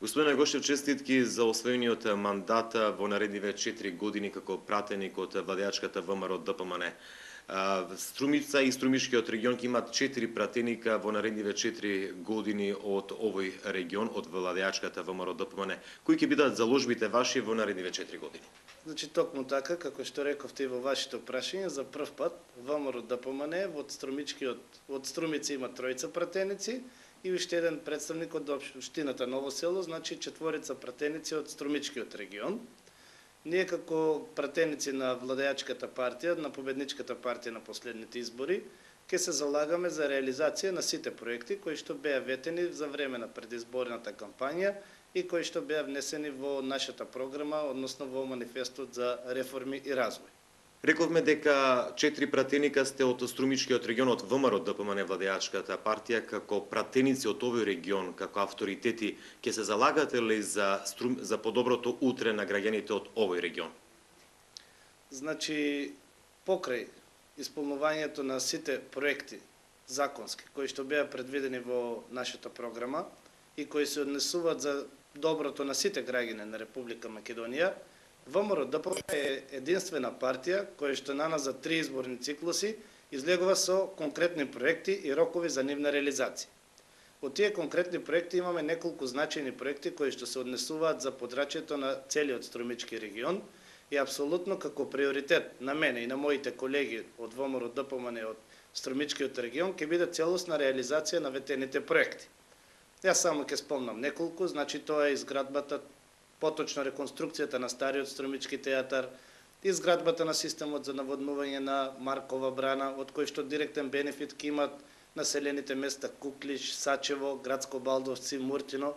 Господин Гошев, честитки за освоениот мандат во наредниве 4 години како пратеник од владеачката ВМРО ДПМН. Струмица и Струмишкиот регион имаат 4 пратеника во наредниве 4 години од овој регион, од владеачката ВМРО ДПМН. Кои ќе бидат заложбите ваши во наредниве 4 години? Значи, токму така, како што рековте и во вашето прашање, за прв пат ВМРО ДПМН од Струмица има тројца пратеници и уште еден представник од општината Ново село, значи четворица пратеници од Струмичкиот регион. Ние како пратеници на владеачката партија, на победничката партија на последните избори, ќе се залагаме за реализација на сите проекти кои што беа ветени за време на предизборната кампања и кои што беа внесени во нашата програма, односно во манифестот за реформи и развој. Рековме дека 4 пратеника сте од Струмичкиот регион, од ВМРО ДПМН владеачката партија, како пратеници од овој регион, како авторитети, ќе се залагате ли за подоброто утре на граѓаните од овој регион? Значи, покрај исполнувањето на сите проекти законски, кои што беа предвидени во нашата програма и кои се однесуваат за доброто на сите граѓани на Република Македонија, ВМРО ДПМН е единствена партија која што за 3 изборни циклуси излегува со конкретни проекти и рокови за нивна реализација. Од тие конкретни проекти имаме неколку значајни проекти кои што се однесуваат за подрачјето на целиот Струмички регион и апсолутно како приоритет на мене и на моите колеги од ВМРО ДПМН од Струмичкиот регион ќе биде целосна реализација на ветените проекти. Јас само ќе спомнам неколку, значи тоа е изградбата, поточно реконструкцијата на стариот Струмички театар, изградбата на системот за наводнување на Маркова брана, од кој што директен бенефит ќе имат населените места Куклиш, Сачево, Градско Балдовци, Муртино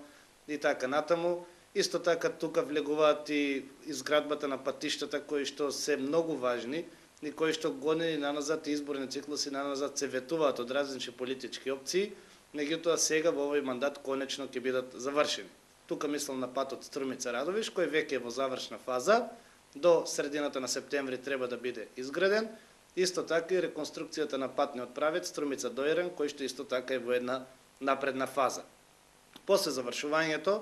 и така натаму. Исто така тука влегуваат и изградбата на патиштата кои што се многу важни и кои што години наназад и изборни циклуси наназад се ветуваат од различни политички опции, меѓутоа сега во овој мандат конечно ќе бидат завршени. Тука мислам на патот Струмица Радовиш, кој веќе е во завршна фаза, до средината на септември треба да биде изграден. Исто така и реконструкцијата на патниот правец Струмица Дојран, кој што исто така е во една напредна фаза. После завршувањето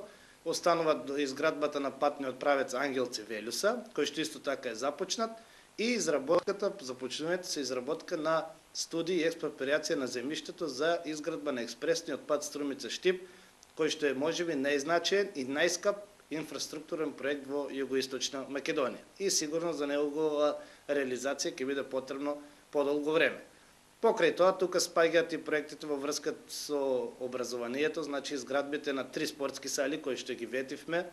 останува изградбата на патниот правец Ангелци Велюса, кој што исто така е започнат, и започнувањето со изработка на студии и експроприација на земјиштето за изградба на експресниот пат Струмица Штип, кој што е можеби најзначаен и најскап инфраструктурен проект во југоисточна Македонија. И сигурно за негова реализација ќе биде потребно подолго време. Покрај тоа, тука спаѓаат и проектите во врска со образованието, значи изградбите на 3 спортски сали кои што ги ветивме.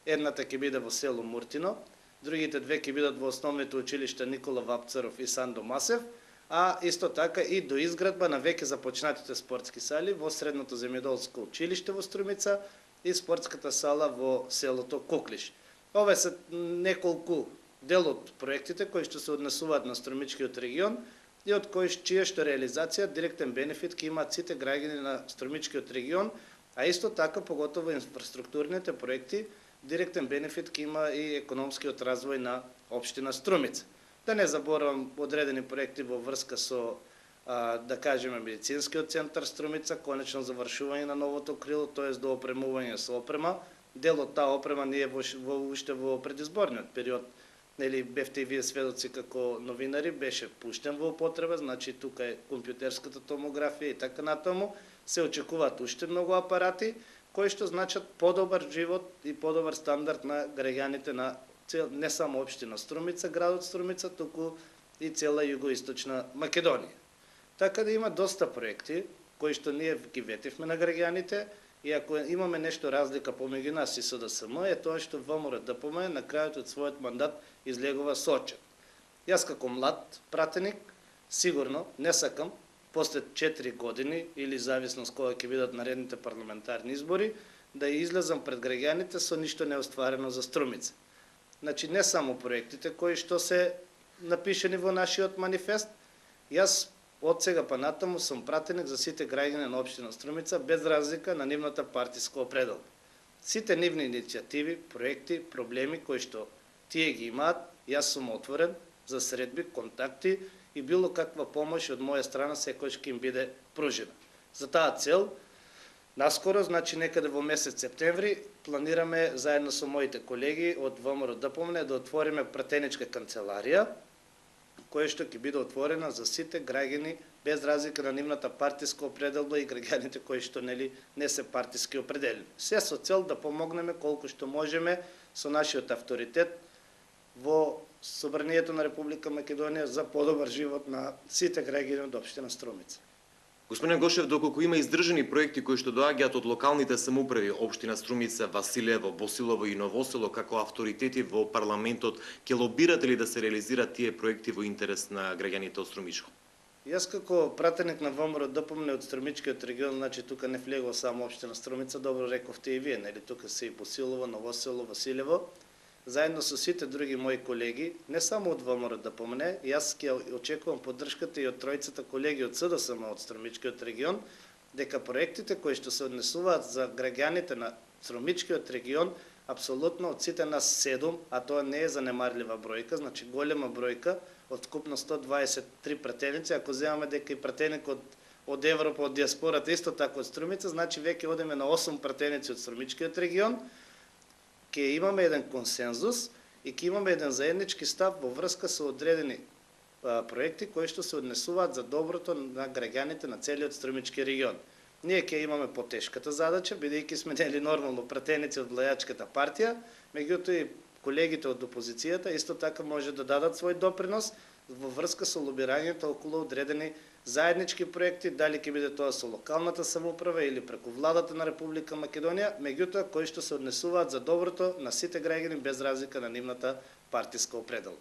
Едната ќе биде во село Муртино, другите 2 ќе бидат во основните училишта Никола Вапцаров и Сандо Масев, а исто така и до изградба на веќе започнатите спортски сали во Средното земјоделско училиште во Струмица и спортската сала во селото Куклиш. Ова се неколку дел од проектите кои што се однесуваат на Струмичкиот регион и од чија што реализација директен бенефит ќе имаат сите граѓани на Струмичкиот регион, а исто така поготово инфраструктурните проекти директен бенефит ќе има и економскиот развој на општина Струмица. Да не заборавам одредени проекти во врска со, да кажеме, медицинскиот центар Струмица, конечно завршување на новото крило, тоест до опремување со опрема. Дел од таа опрема ние уште во предизборниот период, нели бевте и вие сведоци како новинари, беше пуштен во употреба, значи тука е компјутерската томографија и така натаму. Се очекуваат уште многу апарати кои што значат подобар живот и подобар стандард на граѓаните на не само општина Струмица, градот Струмица, туку и цела југоисточна Македонија. Така да има доста проекти кои што ние ги ветивме на граѓаните и ако имаме нешто разлика помеѓу нас и СДСМ е тоа што ВМРО ДПМН на крајот од својот мандат излегува со отчет. Јас како млад пратеник сигурно не сакам после 4 години или зависност кога ќе бидат наредните парламентарни избори да излезам пред граѓаните со ништо неостварено за Струмица. Значи не само проектите кои што се напишени во нашиот манифест, јас од сега па натаму сум пратеник за сите граѓани на општина Струмица без разлика на нивната партиска определба. Сите нивни иницијативи, проекти, проблеми кои што тие ги имаат, јас сум отворен за средби, контакти и било каква помош од моја страна секојаш ќе им биде пружена. За таа цел Наскоро, значи некаде во месец септември, планираме заедно со моите колеги од ВМРО ДПМН да отвориме пратеничка канцеларија, која што ќе биде отворена за сите граѓани без разлика на нивната партиска определба и граѓаните кои што не се партиски определени. Се со цел да помогнеме колку што можеме со нашиот авторитет во Собранието на Република Македонија за подобар живот на сите граѓани од општина Струмица. Господине Гошев, доколку има издржани проекти кои што доаѓаат од локалните самоуправи, општина Струмица, Василево, Босилово и Новосело, како авторитети во парламентот, ќе лобирате ли да се реализираат тие проекти во интерес на граѓаните од Струмичко? Јас како пратеник на ВМРО ДПМН од Струмичкиот регион, значи тука не влегува само општина Струмица, добро рековте и вие, тука се и Босилово, Новосело, Василево, заедно со сите други мои колеги, не само од ВМРО ДПМН, јас ќе очекувам поддршката и од тројцата колеги од СДСМ од Струмичкиот регион, дека проектите кои што се однесуваат за граѓаните на Струмичкиот регион, апсолутно од сите нас 7, а тоа не е занемарлива бројка, значи голема бројка, од скупно 123 пратеници, ако земаме дека и пратеник од Европа, од диаспората, исто така од Струмица, значи веќе одеме на 8 пратеници од Струмичкиот регион, ќе имаме еден консензус и ќе имаме еден заеднички став во врска со одредени проекти кои што се однесуваат за доброто на граѓаните на целиот Струмички регион. Ние ќе имаме потешката задача, бидејќи сме нормално пратеници од влајачката партија, меѓутоа и колегите од опозицијата исто така може да дадат свој допринос во врска со лобирањето околу одредени заеднички проекти, дали ќе биде тоа со локалната самоуправа или преку владата на Република Македонија, меѓутоа кои што се однесуваат за доброто на сите граѓани без разлика на нивната партиска определба.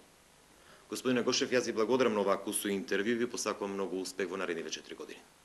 Господине Гошев, јас ви благодарам на оваа кусо интервју и ви посакувам многу успех во наредните 4 години.